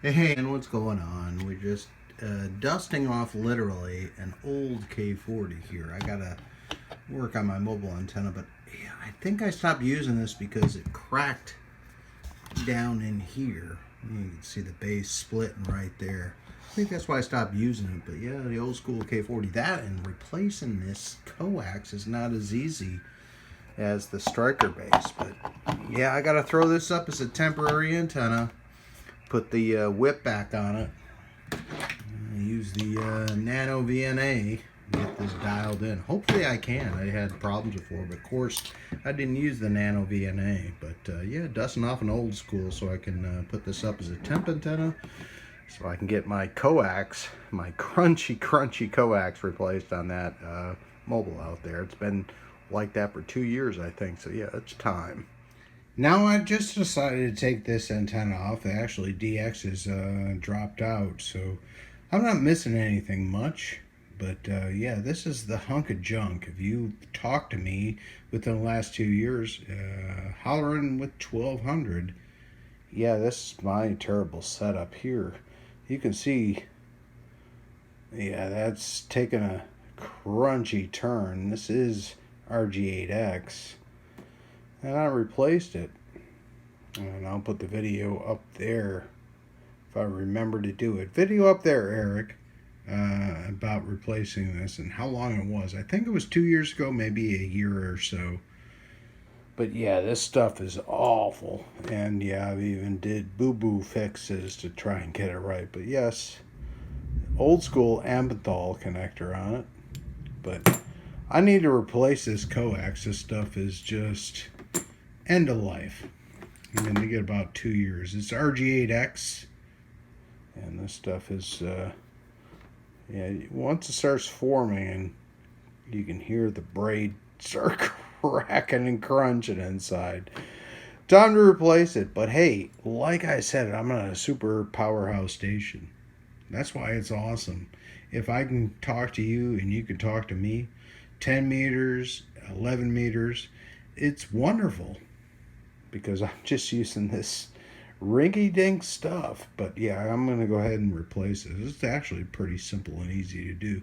Hey, and what's going on? We're just dusting off literally an old K40 here. I gotta work on my mobile antenna, but yeah, I think I stopped using this because it cracked down in here. You can see the base splitting right there. I think that's why I stopped using it, but yeah, the old school K40. That and replacing this coax is not as easy as the Stryker base, but yeah, I gotta throw this up as a temporary antenna. Put the whip back on it. Use the Nano VNA to get this dialed in. Hopefully I can. I had problems before, but of course I didn't use the Nano VNA. But yeah, dusting off an old school so I can put this up as a temp antenna so I can get my coax, my crunchy coax replaced on that mobile out there. It's been like that for 2 years, I think. So yeah, it's time. Now I just decided to take this antenna off. Actually, DX has dropped out, so I'm not missing anything much. But yeah, this is the hunk of junk. If you talk to me within the last 2 years, hollering with 1200, yeah, this is my terrible setup here. You can see, yeah, that's taken a crunchy turn. This is RG8X. And I replaced it. And I'll put the video up there if I remember to do it. Video up there, Eric, about replacing this and how long it was. I think it was 2 years ago, maybe a year or so. But yeah, this stuff is awful. And yeah, I even did boo-boo fixes to try and get it right. But yes, old school ampenthol connector on it. But I need to replace this coax. This stuff is just end of life. I'm going to get about 2 years. It's RG8X, and this stuff is, yeah, once it starts forming, and you can hear the braid start cracking and crunching inside. Time to replace it. But hey, like I said, I'm on a super powerhouse station. That's why it's awesome. If I can talk to you and you can talk to me, 10 meters, 11 meters, it's wonderful. Because I'm just using this rinky-dink stuff. But yeah, I'm going to go ahead and replace it. It's actually pretty simple and easy to do.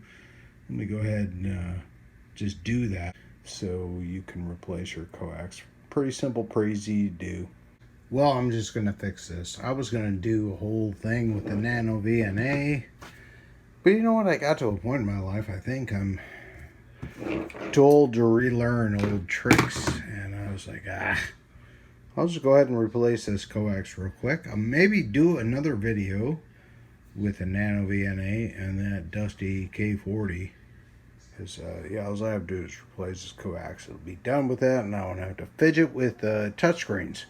Let me go ahead and just do that so you can replace your coax. Pretty simple, pretty easy to do. Well, I'm just going to fix this. I was going to do a whole thing with the Nano VNA. But you know what? I got to a point in my life, I think I'm too old to relearn old tricks. And I was like, I'll just go ahead and replace this coax real quick. I'll maybe do another video with a Nano VNA and that dusty K40. Because, yeah, all I have to do is replace this coax. It'll be done with that, and I won't have to fidget with touchscreens.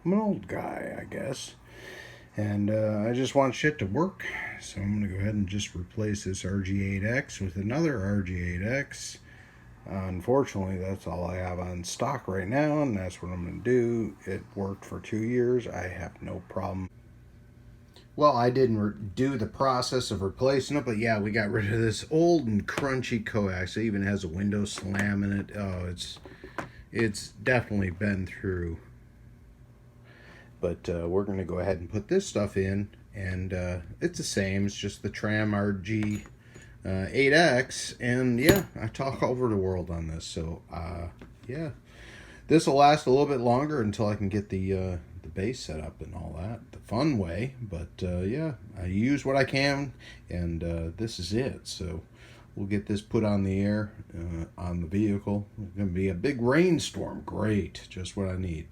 I'm an old guy, I guess. And I just want shit to work. So I'm going to go ahead and just replace this RG8X with another RG8X. Unfortunately, that's all I have on stock right now, and that's what I'm going to do. It worked for 2 years. I have no problem. Well, I didn't do the process of replacing it, but yeah, we got rid of this old and crunchy coax. It even has a window slam in it. Oh, it's definitely been through. But we're going to go ahead and put this stuff in, and it's the same. It's just the Tram RG 8X, and yeah, I talk over the world on this. So yeah, this will last a little bit longer until I can get the base set up and all that the fun way. But yeah, I use what I can, and this is it. So we'll get this put on the air on the vehicle. It's gonna be a big rainstorm. Great, just what I need.